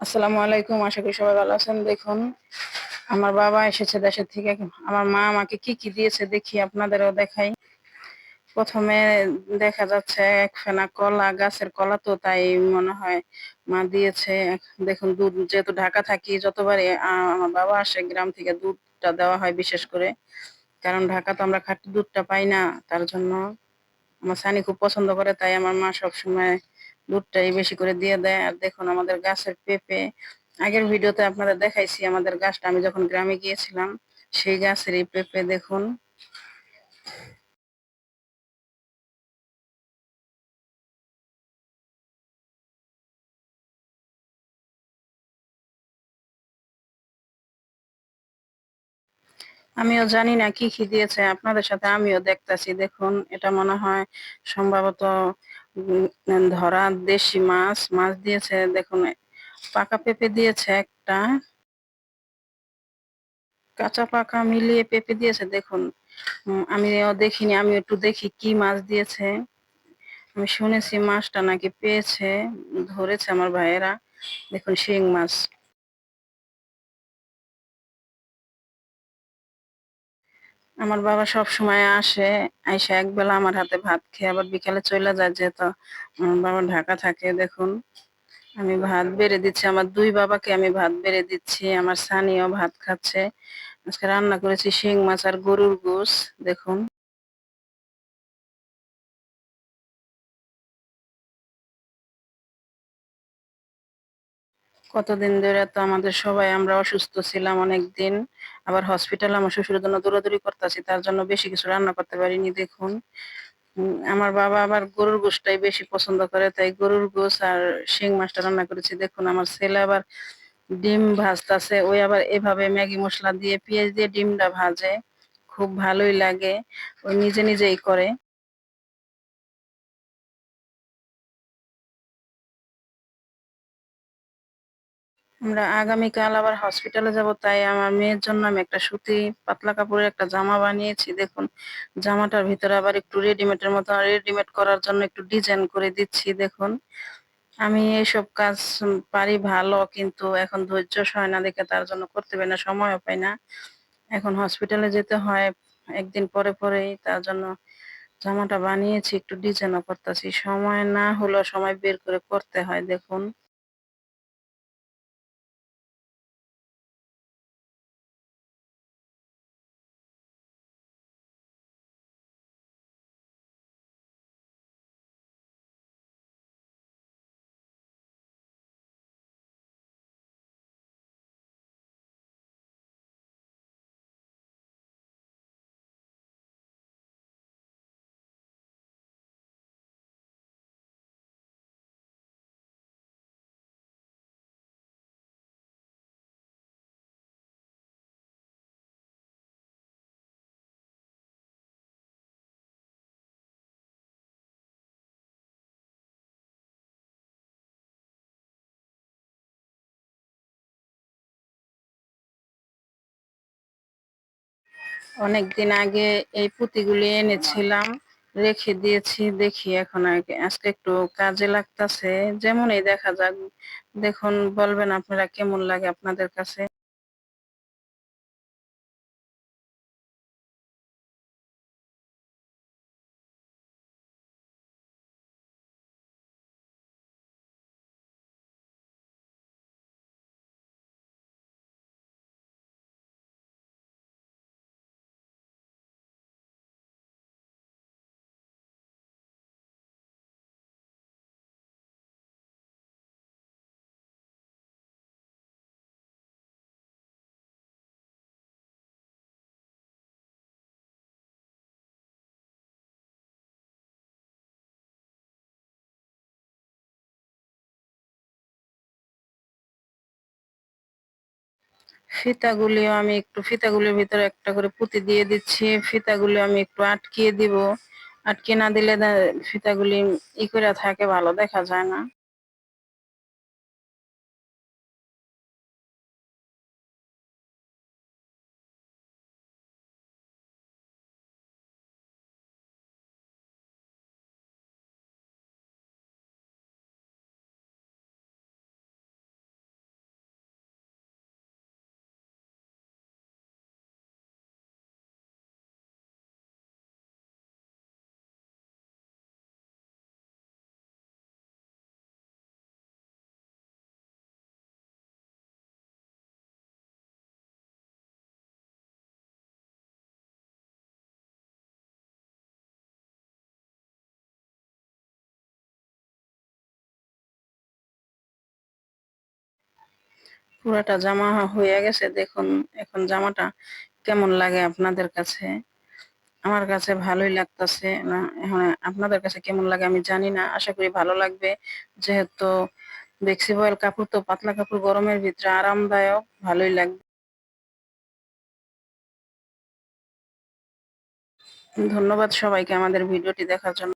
আসসালামু আলাইকুম। আশা করি সবাই ভালো আছেন। দেখুন, আমার বাবা এসেছে দেশের থেকে। আমার মা আমাকে কি দিয়েছে দেখি, আপনাদেরও দেখাই। ১ম এ দেখা যাচ্ছে এক ফেনা কলা, গাছের কলা তো তাই মনে হয় মা দিয়েছে। দেখুন, দুধ যেহেতু ঢাকা থাকি, যতবারই আমার বাবা আসে গ্রাম থেকে দুধটা দেওয়া হয় বিশেষ করে। কারণ ঢাকা তো আমরা খাঁটি দুধটা পাই না। তার জন্য আমার সানি খুব পছন্দ করে, তাই আমার মা সবসময় দুধটাই বেশি করে দিয়ে দেয়। আর দেখুন আমাদের গাছের পেঁপে, আগের ভিডিওতে আপনাদের দেখাইছি আমাদের গাছটা, আমি যখন গ্রামে গিয়েছিলাম সেই গাছের এই পেঁপে দেখুন। আমিও জানি না কি দিয়েছে, আপনাদের সাথে আমিও দেখতাছি। দেখুন, এটা মনে হয় সম্ভবত ধরা দেশি মাছ মাছ দিয়েছে। দেখুন, পাকা পেঁপে দিয়েছে একটা, কাঁচা পাকা মিলিয়ে পেঁপে দিয়েছে। দেখুন, আমিও দেখিনি, আমি একটু দেখি কি মাছ দিয়েছে। আমি শুনেছি মাছটা নাকি পেয়েছে, ধরেছে আমার ভাইয়েরা। দেখুন, শিং মাছ। আমার বাবা সব সময় আসে, আইসা একবেলা আমার হাতে ভাত খেয়ে আবার বিকালে চলে যায়, যেহেতু আমার বাবা ঢাকা থাকে। দেখুন, আমি ভাত বেড়ে দিচ্ছি, আমার দুই বাবাকে আমি ভাত বেড়ে দিচ্ছি, আমার সানিও ভাত খাচ্ছে। আজকে রান্না করেছি শিং মাছ আর গরুর গোস। দেখুন, কতদিন ধরে তো আমাদের সবাই আমরা অসুস্থ ছিলাম অনেকদিন। আবার হসপিটালে আমার শ্বশুরের জন্য দৌড়াদৌড়ি করতেছি, তার জন্য বেশি কিছু রান্না করতে পারিনি। দেখুন, আমার বাবা আবার গরুর গোশটাই বেশি পছন্দ করে, তাই গরুর গোশ আর শিং মাছটা রান্না করেছি। দেখুন, আমার ছেলে আবার ডিম ভাজতাছে, ওই আবার এভাবে ম্যাগি মসলা দিয়ে পেঁয়াজ দিয়ে ডিমটা ভাজে, খুব ভালোই লাগে। ওই নিজে নিজেই করে। আমরা আগামীকাল আবার হসপিটালে যাব, তাই আমার মেয়ের জন্য আমি একটা সুতি পাতলা কাপড়ের একটা জামা বানিয়েছি। দেখুন, জামাটার ভিতরে আবার একটু রেডিমেডের মতো, রেডিমেড করার জন্য একটু ডিজাইন করে দিচ্ছি। দেখুন, আমি এইসব কাজ পারি ভালো, কিন্তু এখন ধৈর্য সয় না দেখে তার জন্য করতে পারি না, সময়ও পাই না। এখন হসপিটালে যেতে হয় একদিন পরে পরেই, তার জন্য জামাটা বানিয়েছি, একটু ডিজাইনও করতেছি। সময় না হলেও সময় বের করে করতে হয়। দেখুন, অনেকদিন আগে এই পুঁতিগুলি এনেছিলাম, রেখে দিয়েছি। দেখি এখন আজকে একটু কাজে লাগতাছে, যেমনই দেখা যাক। দেখুন, বলবেন আপনারা কেমন লাগে আপনাদের কাছে। ফিতাগুলির ভিতরে একটা করে পুঁতি দিয়ে দিচ্ছি। ফিতাগুলি আমি একটু আটকিয়ে দিব, আটকে না দিলে ফিতাগুলি করে থাকে, ভালো দেখা যায় না। পুরাটা জামা হয়ে গেছে দেখুন। এখন জামাটা কেমন লাগে আপনাদের কাছে? আমার কাছে ভালোই লাগতেছে না। এখন আপনাদের কাছে কেমন লাগে আমি জানি না, আশা করি ভালো লাগবে। যেহেতু ফ্লেক্সিবল কাপড়, তো পাতলা কাপড় গরমের ভিতরে আরামদায়ক, ভালোই লাগবে। ধন্যবাদ সবাইকে আমাদের ভিডিওটি দেখার জন্য।